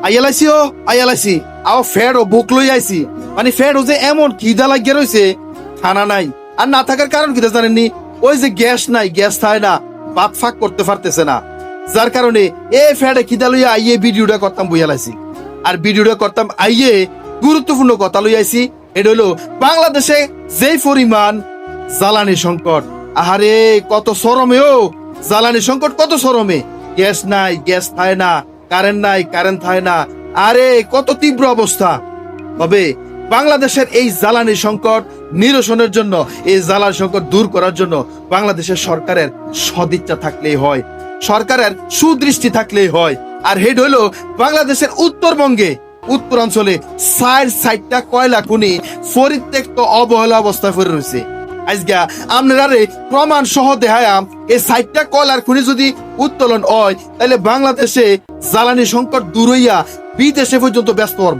আইয়ালাইছি ও আইয়ালাইছি আও ফেড ও বুক লই আইছি মানে ফেড ও যে এমন খিদা লাগিয়ে রয়েছে খানা নাই আর না থাকার কারণ কি জানেননি ওই যে গ্যাস নাই গ্যাস থাকে না ভাত ফাঁক করতে পারতেছে না যার কারণে এই ফেডে খিদা লইয়া আইয়ে ভিডিওটা করতাম বইয়ালাইছি আর ভিডিওটা করতাম আইয়ে গুরুত্বপূর্ণ কথা লই আইছি এটা হলো বাংলাদেশে যেই পরিমাণ জ্বালানি সংকট আহারে কত শরমে ও জ্বালানি সংকট কত শরমে গ্যাস নাই গ্যাস থাকে না কারেন্ট নাই কারেন্ট থাকে না আরে কত তীব্র অবস্থা তবে বাংলাদেশের এই জ্বালানি সংকট নিরসনের জন্য এই জ্বালানি সংকট দূর করার জন্য বাংলাদেশের সরকারের সদিচ্ছা থাকলেই হয় সরকারের সুদৃষ্টি থাকলেই হয় আর হেড হলো বাংলাদেশের উত্তরবঙ্গে উত্তরাঞ্চলে ৬০টা কয়লা খনি পরিত্যক্ত অবহেলা অবস্থায় পড়ে রয়েছে আজকে আপনারা প্রমাণ সহ দেখায়াম এই ৬০টা কয়লার খনি যদি উত্তোলন হয় তাহলে বাংলাদেশে জ্বালানি সংকট দূর হইয়া বিদেশে পর্যন্ত ব্যস্ত হব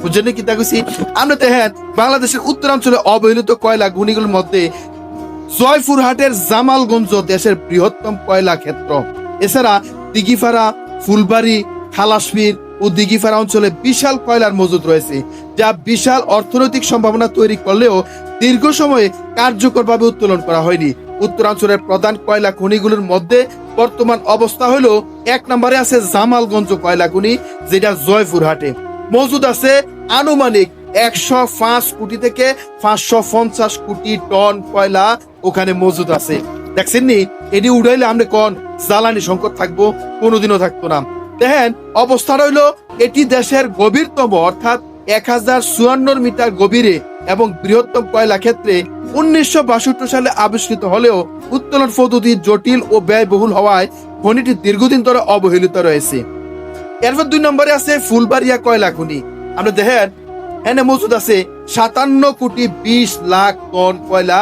বুঝলেন কি দেখছি আমরা দেখেন বাংলাদেশের উত্তরাঞ্চলে অবহেলিত কয়লা খনিগুলোর মধ্যে জয়পুরহাটের জামালগঞ্জ দেশের বৃহত্তম কয়লা ক্ষেত্র এছাড়া দিঘিপাড়া ফুলবাড়ি খালাসপীর ও দিঘিপাড়া অঞ্চলে বিশাল কয়লার মজুদ রয়েছে যা বিশাল অর্থনৈতিক সম্ভাবনা তৈরি করলেও দীর্ঘ সময়ে কার্যকরভাবে উত্তোলন করা হয়নি উত্তরাঞ্চলের প্রধান কয়লা খনিগুলোর মধ্যে বর্তমান অবস্থা হলো ১ নম্বরে আছে জামালগঞ্জ কয়লা খনি যেটা জয়পুরহাটে মজুদ আছে আনুমানিক ১০৫ কোটি থেকে ৫৫০ কোটি টন কয়লা ওখানে মজুদ আছে দেখছেন নি এটি উড়াইলে আমরা কোন জ্বালানি সংকট থাকবো কোনোদিনও থাকতো না দেখেন অবস্থা রইল এটি দেশের গভীরতম অর্থাৎ ১০৫৪ মিটার গভীরে এবং বৃহত্তম কয়লা ক্ষেত্রে ১৯৬২ সালে আবিষ্কৃত হলেও উত্তোলন পদ্ধতি জটিল ও ব্যয়বহুল হওয়ায় খনিটি দীর্ঘদিন ধরে অবহেলিত রয়েছে এরপর ২ নম্বরে আছে ফুলবাড়িয়া কয়লা খনি আমরা দেখেন এখানে মজুদ আছে ৫৭ কোটি ২০ লাখ টন কয়লা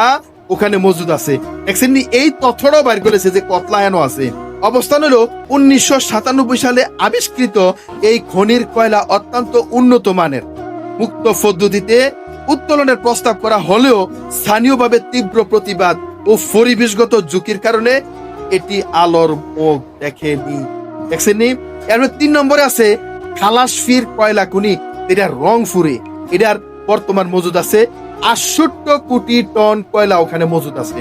ওখানে মজুদ আছে দেখছেন এই তথ্যটাও বাইর করেছে যে কতলা এনো আছে অবস্থান হলো ১৯৯৭ সালে আবিষ্কৃত এই খনির কয়লা অত্যন্ত উন্নত মানের মুক্ত পদ্ধতিতে উত্তোলনের প্রস্তাব করা হলেও স্থানীয়ভাবে তীব্র প্রতিবাদ ও পরিবেশগত ঝুঁকির কারণে এটি আলোর মুখ দেখেনি দেখছেন এর ৩ নম্বরে আছে খালাসপীর কয়লা খনি এটা রংপুরে এটার বর্তমান মজুদ আছে ৬৮ কোটি টন কয়লা ওখানে মজুদ আছে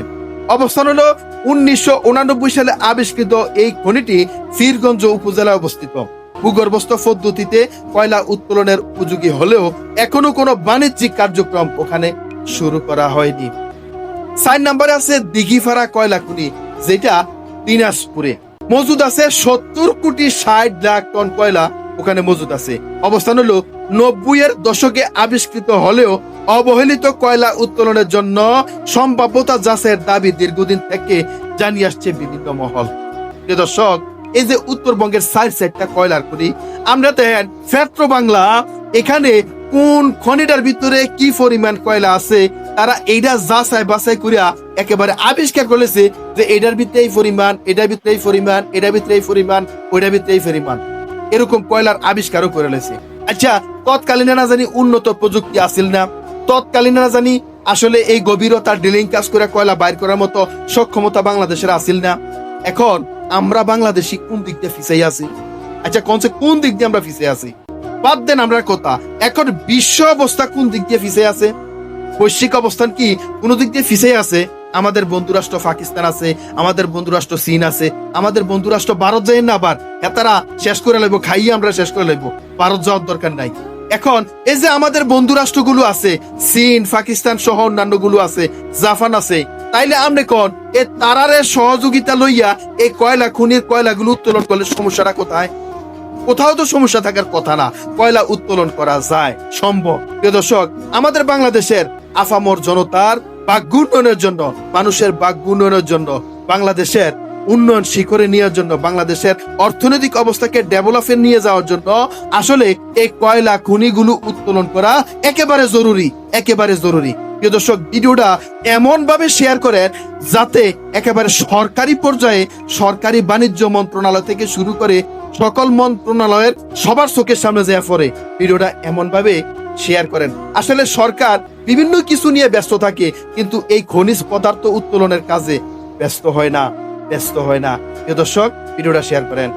অবস্থান হলো ১৯৮৯ সালে আবিষ্কৃত এই খনিটি পীরগঞ্জ উপজেলায় অবস্থিত ভূগর্ভস্থ পদ্ধতিতে কয়লা উত্তোলনের উপযোগী হলেও এখনো কোনো বাণিজ্যিক কার্যক্রম ওখানে শুরু করা হয়নি ৪ নম্বরে আছে দিঘিপাড়া কয়লা খনি যেটা দিনাজপুরে মজুদ আছে ৭০ কোটি ৬০ লাখ টন কয়লা ওখানে মজুদ আছে অবস্থান হলো ৯০-এর দশকে আবিষ্কৃত হলেও অবহেলিত কয়লা উত্তোলনের জন্য সম্ভাব্যতা যাচাইয়ের দাবি দীর্ঘদিন থেকে জানিয়ে আসছে বিভিন্ন মহল প্রিয় দর্শক এই যে উত্তরবঙ্গের ৬০টা কয়লার খনি আমরা দেখেন পেট্রো বাংলা এখানে কোন খনিটার ভিতরে কি পরিমাণ কয়লা আছে তারা এইটা যাচাই বাছাই করিয়া একেবারে আবিষ্কার করেছে যে এটার ভিতরে এই পরিমাণ এটার ভিতরে এই পরিমাণ এটার ভিতরে এই পরিমাণ ওইটার ভিতরে এই পরিমাণ এরকম কয়লার আবিষ্কারও করে লেছে আচ্ছা তৎকালীন না জানি উন্নত প্রযুক্তি আসিল না তৎকালীন না জানি আসলে এই গভীরতা ড্রিলিং কাজ করে কয়লা বাইর করার মতো সক্ষমতা বাংলাদেশের আসিল না এখন আমরা বাংলাদেশি কোন দিক দিয়ে ফিসাই আছি আচ্ছা কোন দিক দিয়ে আমরা ফিসে আছি বাদ দেন আমরা কথা এখন বিশ্ব অবস্থা কোন দিক দিয়ে ফিসে আছে বৈশ্বিক অবস্থান কি কোন দিক দিয়ে ফিসে আছে আমাদের বন্ধুরাষ্ট্র পাকিস্তান আছে আমাদের বন্ধুরাষ্ট্র চীন আছে আমাদের বন্ধুরাষ্ট্র ভারত যায় না আবার এতারা শেষ করে লইব খাইয়ে আমরা শেষ করে লইব ভারত যাওয়ার দরকার নাই এখন এই যে আমাদের বন্ধুরাষ্ট্রগুলো আছে চীন পাকিস্তান সহ অন্যান্য গুলো আছে জাপান আছে তাইলে আমরা কোন এই তারারের সহযোগিতা লইয়া এই কয়লা খনির কয়লাগুলো উত্তোলন করলে সমস্যাটা কোথায় কোথাও তো সমস্যা থাকার কথা না কয়লা উত্তোলন করা যায় সম্ভব প্রিয় দর্শক আমাদের বাংলাদেশের আফামর জনতার ভাগ্য উন্নয়নের জন্য মানুষের ভাগ্য উন্নয়নের জন্য বাংলাদেশের উন্নয়ন শিখরে নেওয়ার জন্য বাংলাদেশের অর্থনৈতিক অবস্থাকে ডেভেলপে নিয়ে যাওয়ার জন্য আসলে এই কয়লা খনিগুলো উত্তোলন করা একেবারে জরুরি প্রিয় দর্শক ভিডিওটা এমন ভাবে শেয়ার করেন যাতে একেবারে সরকারি পর্যায়ে সরকারি বাণিজ্য মন্ত্রণালয় থেকে শুরু করে সকল মন্ত্রণালয়ের সবার চোখের সামনে যায় পড়ে ভিডিওটা এমন ভাবে শেয়ার করেন আসলে সরকার বিভিন্ন কিছু নিয়ে ব্যস্ত থাকে কিন্তু এই খনিজ পদার্থ উত্তোলনের কাজে ব্যস্ত হয় না প্রিয় দর্শক ভিডিওটা শেয়ার করেন।